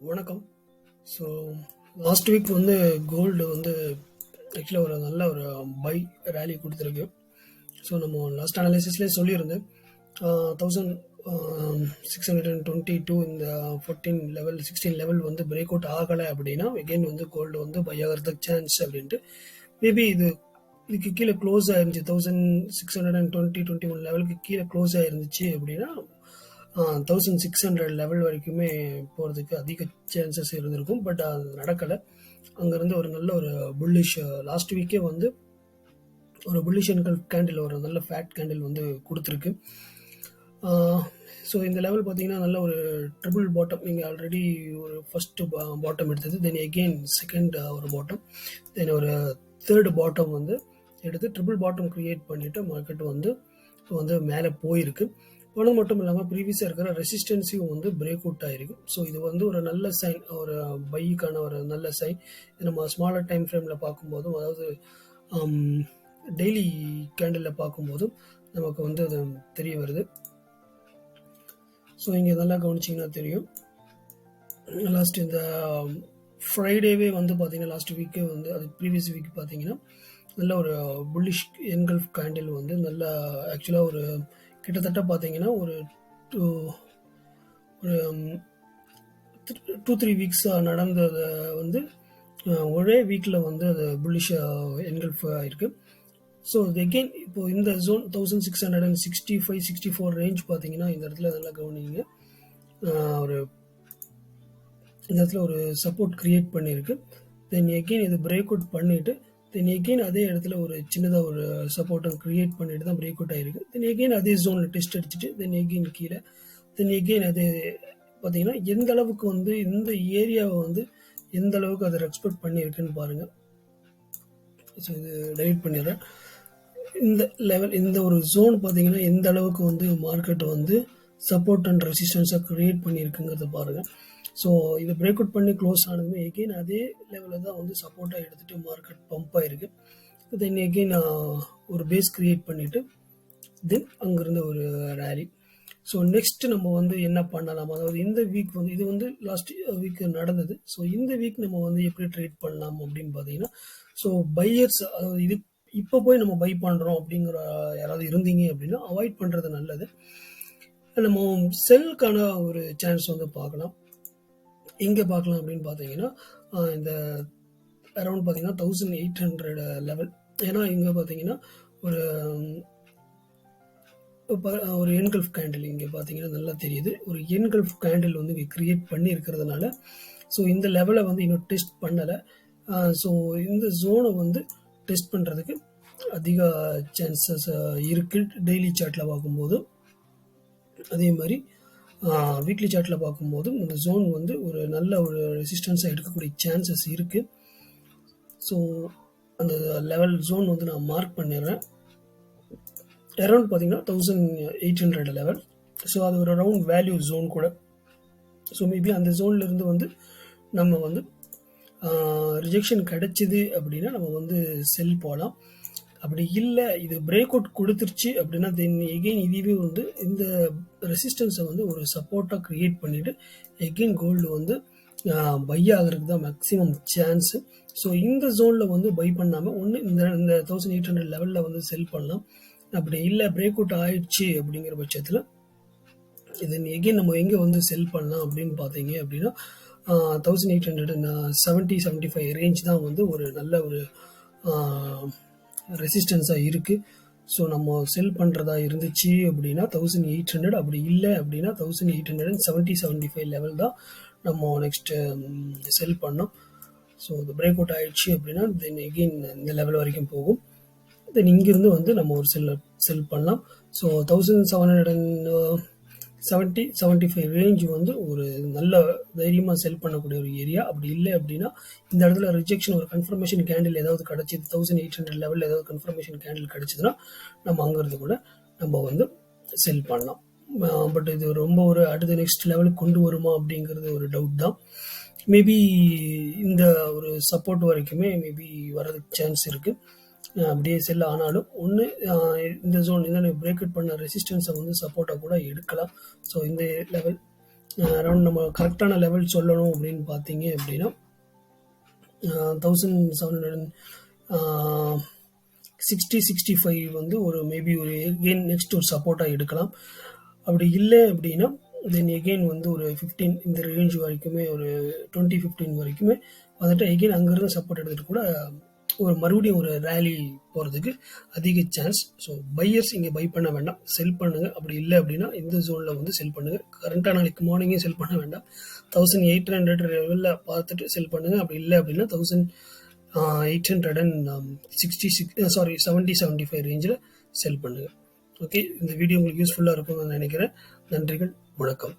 வணக்கம். So last week வந்து gold வந்து ஆக்சுவலாக ஒரு நல்ல ஒரு பை ரேலி கொடுத்துருக்கு. ஸோ நம்ம லாஸ்ட் அனாலிசிஸ்லேயே சொல்லியிருந்தேன் 1622 இந்த 16 லெவல் வந்து பிரேக் அவுட் ஆகலை அப்படின்னா எகெயின் வந்து கோல்டு வந்து பை ஆகிறதுக்கு சான்ஸ் அப்படின்ட்டு. மேபி இதுக்கு கீழே க்ளோஸ் ஆயிருந்துச்சு 1621 லெவலுக்கு கீழே க்ளோஸ் ஆயிருந்துச்சு அப்படின்னா 1600 லெவல் வரைக்குமே போகிறதுக்கு அதிக சான்சஸ் இருந்திருக்கும். பட் அது நடக்கலை. அங்கேருந்து ஒரு நல்ல ஒரு புல்லிஷ் லாஸ்ட் வீக்கே வந்து ஒரு புல்லிஷ் கேண்டில், ஒரு நல்ல ஃபேட் கேண்டில் வந்து கொடுத்துருக்கு. ஸோ இந்த லெவல் பார்த்தீங்கன்னா நல்ல ஒரு ட்ரிபிள் பாட்டம். நீங்கள் ஆல்ரெடி ஒரு ஃபஸ்ட்டு பாட்டம் எடுத்தது, தென் எகெயின் செகண்ட் ஒரு பாட்டம், தென் ஒரு தேர்டு பாட்டம் வந்து எடுத்து ட்ரிபிள் பாட்டம் க்ரியேட் பண்ணிவிட்டு மார்க்கெட் வந்து மேலே போயிருக்கு. பணம் மட்டும் இல்லாமல் ப்ரீவியஸாக இருக்கிற ரெசிஸ்டன்ஸையும் வந்து பிரேக் அவுட் ஆகிருக்கு. ஸோ இது வந்து ஒரு நல்ல சைன், ஒரு பைக்கான ஒரு நல்ல சைன். நம்ம ஸ்மாலர் டைம் ஃப்ரேமில் பார்க்கும்போதும், அதாவது டெய்லி கேண்டிலில் பார்க்கும்போதும் நமக்கு வந்து அது தெரிய வருது. ஸோ இங்கே நல்லா கவனிச்சிங்கன்னா தெரியும். லாஸ்ட் இந்த ஃப்ரைடேவே வந்து பார்த்தீங்கன்னா லாஸ்ட் வீக்கே வந்து அது ப்ரீவியஸ் வீக் பார்த்தீங்கன்னா நல்ல ஒரு புல்லிஷ் என்கல்ஃப் கேண்டில் வந்து நல்லா ஆக்சுவலாக ஒரு கிட்டத்தட்ட பார்த்தீங்கன்னா ஒரு 2-3 வீக்ஸாக நடந்தது வந்து ஒரே வீக்கில் வந்து அது புல்லிஷாக என்கல்ஃப் ஆகிருக்கு. ஸோ எகெயின் இப்போது இந்த ஜோன் 1665-64 ரேஞ்ச் பார்த்தீங்கன்னா இந்த இடத்துல நல்லா கவனிங்க. இந்த இடத்துல ஒரு சப்போர்ட் க்ரியேட் பண்ணியிருக்கு. தென் எகெயின் இது பிரேக் அவுட் பண்ணிவிட்டு தென் எகெயின் அதே இடத்துல ஒரு சின்னதாக ஒரு சப்போர்ட்டை க்ரியேட் பண்ணிட்டு தான் பிரேக் அவுட் ஆகிருக்கு. தென் எகெயின் அதே ஜோனில் டெஸ்ட் அடிச்சுட்டு தென் எகெயின் கீழே, தென் எகெயின் அது பார்த்தீங்கன்னா எந்த அளவுக்கு வந்து இந்த ஏரியாவை வந்து எந்த அளவுக்கு அதை ரெஸ்பெக்ட் பண்ணியிருக்குன்னு பாருங்கள். ஸோ இது டெலிட் பண்ணிடுறேன். இந்த லெவல், இந்த ஒரு ஜோன் பார்த்தீங்கன்னா எந்த அளவுக்கு வந்து மார்க்கெட் வந்து சப்போர்ட் அண்ட் ரெசிஸ்டன்ஸாக க்ரியேட் பண்ணியிருக்குங்கிறத பாருங்கள். ஸோ இது பிரேக் அவுட் பண்ணி க்ளோஸ் ஆனதுமே எகெயின் அதே லெவலில் தான் வந்து சப்போர்ட்டாக எடுத்துகிட்டு மார்க்கெட் பம்ப் ஆகிருக்கு. தென் எகெயின் ஒரு பேஸ் க்ரியேட் பண்ணிவிட்டு தென் அங்கேருந்து ஒரு ரேலி. ஸோ நெக்ஸ்ட்டு நம்ம வந்து என்ன பண்ணலாம், அதாவது இந்த வீக் வந்து இது வந்து லாஸ்ட் வீக் நடந்தது. ஸோ இந்த வீக் நம்ம வந்து எப்படி ட்ரேட் பண்ணலாம் அப்படின்னு பார்த்தீங்கன்னா, ஸோ பையர்ஸ், அதாவது இது இப்போ போய் நம்ம பை பண்ணுறோம் அப்படிங்கிற யாராவது இருந்தீங்க அப்படின்னா அவாய்ட் பண்ணுறது நல்லது. நம்ம செல்லுக்கான ஒரு சான்ஸ் வந்து பார்க்கலாம். எங்கே பார்க்கலாம் அப்படின்னு பார்த்தீங்கன்னா இந்த அரௌண்ட் பார்த்தீங்கன்னா 1800 லெவல். ஏன்னா இங்கே பார்த்தீங்கன்னா ஒரு என்கல்ஃப் கேண்டில் இங்கே பார்த்தீங்கன்னா நல்லா தெரியுது. ஒரு என்கல்ஃப் கேண்டில் வந்து இங்கே க்ரியேட் பண்ணி இருக்கிறதுனால ஸோ இந்த லெவலை வந்து இன்னும் டெஸ்ட் பண்ணலை. ஸோ இந்த ஜோனை வந்து டெஸ்ட் பண்ணுறதுக்கு அதிக சான்சஸ் இருக்குது டெய்லி சார்ட்டில் பார்க்கும்போது. அதே மாதிரி வீக்லி சார்ட்டில் பார்க்கும்போதும் இந்த ஜோன் வந்து ஒரு நல்ல ஒரு ரெசிஸ்டன்ஸாக எடுக்கக்கூடிய சான்சஸ் இருக்குது. ஸோ அந்த லெவல் ஜோன் வந்து நான் மார்க் பண்ணிடுறேன். அரௌண்ட் பார்த்தீங்கன்னா 1800 லெவல். ஸோ அது ஒரு ரவுண்ட் வேல்யூ ஜோன் கூட. ஸோ மேபி அந்த ஜோன்லேருந்து வந்து நம்ம வந்து ரிஜெக்ஷன் கிடைச்சிது அப்படின்னா நம்ம வந்து செல் போகலாம். அப்படி இல்லை, இது பிரேக் அவுட் கொடுத்துருச்சு அப்படின்னா தென் எகெயின் இதுவே வந்து இந்த ரெசிஸ்டன்ஸை வந்து ஒரு சப்போர்ட்டாக க்ரியேட் பண்ணிவிட்டு எகெயின் கோல்டு வந்து பை ஆகிறதுக்கு தான் மேக்ஸிமம் சான்ஸு. ஸோ இந்த ஜோனில் வந்து பை பண்ணாமல் ஒன்று இந்த 1800 லெவலில் வந்து செல் பண்ணலாம். அப்படி இல்லை பிரேக் அவுட் ஆயிடுச்சு அப்படிங்கிற பட்சத்தில் இது எகெயின் நம்ம எங்கே வந்து செல் பண்ணலாம் அப்படின்னு பார்த்தீங்க அப்படின்னா 1875 ரேஞ்ச் தான் வந்து ஒரு நல்ல ஒரு ரெசிஸ்டன்ஸாக இருக்குது. ஸோ நம்ம செல் பண்ணுறதா இருந்துச்சு அப்படின்னா 1800, அப்படி இல்லை அப்படின்னா 1875 லெவல் தான் நம்ம நெக்ஸ்ட்டு செல் பண்ணோம். ஸோ இது பிரேக் அவுட் ஆகிடுச்சு அப்படின்னா தென் எகெயின் இந்த லெவல் வரைக்கும் போகும். தென் இங்கிருந்து வந்து நம்ம ஒரு செல் பண்ணலாம். ஸோ 1775 ரேஞ்ச் வந்து ஒரு நல்ல தைரியமாக செல் பண்ணக்கூடிய ஒரு ஏரியா. அப்படி இல்லை அப்படின்னா இந்த இடத்துல ரிஜெக்ஷன், ஒரு கன்ஃபர்மேஷன் கேண்டில் ஏதாவது கிடச்சிது 1800 லெவலில் ஏதாவது கன்ஃபர்மேஷன் கேண்டில் கிடச்சிதுன்னா நம்ம அங்கேருந்து கூட நம்ம வந்து செல் பண்ணலாம். பட் இது ரொம்ப ஒரு அடுத்த நெக்ஸ்ட் லெவலுக்கு கொண்டு வருமா அப்படிங்கிறது ஒரு டவுட் தான். மேபி இந்த ஒரு சப்போர்ட் வரைக்குமே மேபி வரதுக்கு சான்ஸ் இருக்குது. அப்படியே செல் ஆனாலும் ஒன்று இந்த ஜோன் இந்த பிரேக் அவுட் பண்ண ரெசிஸ்டன்ஸை வந்து சப்போர்ட்டாக கூட எடுக்கலாம். ஸோ இந்த லெவல் அரௌண்ட் நம்ம கரெக்டான லெவல் சொல்லணும் அப்படின்னு பார்த்தீங்க அப்படின்னா 1760-65 வந்து ஒரு மேபி ஒரு எகெயின் நெக்ஸ்ட் ஒரு சப்போர்ட்டாக எடுக்கலாம். அப்படி இல்லை அப்படின்னா தென் எகெயின் வந்து ஒரு 15 இந்த ரேஞ்ச் வரைக்குமே ஒரு 20-15 வரைக்குமே வந்துட்டு எகெயின் அங்கேருந்து சப்போர்ட் எடுத்துகிட்டு கூட ஒரு மறுபடியும் ஒரு ரேலி போகிறதுக்கு அதிக சான்ஸ். ஸோ பையர்ஸ் இங்கே பை பண்ண வேண்டாம், செல் பண்ணுங்கள். அப்படி இல்லை அப்படின்னா இந்த ஜோனில் வந்து செல் பண்ணுங்கள். கரண்ட்டாக நாளைக்கு மார்னிங்கே செல் பண்ண வேண்டாம். 1800 லெவலில் பார்த்துட்டு செல் பண்ணுங்கள். அப்படி இல்லை அப்படின்னா 1870-75 ரேஞ்சில் செல் பண்ணுங்கள். ஓகே, இந்த வீடியோ உங்களுக்கு யூஸ்ஃபுல்லாக இருக்கும்னு நான் நினைக்கிறேன். நன்றிகள், வணக்கம்.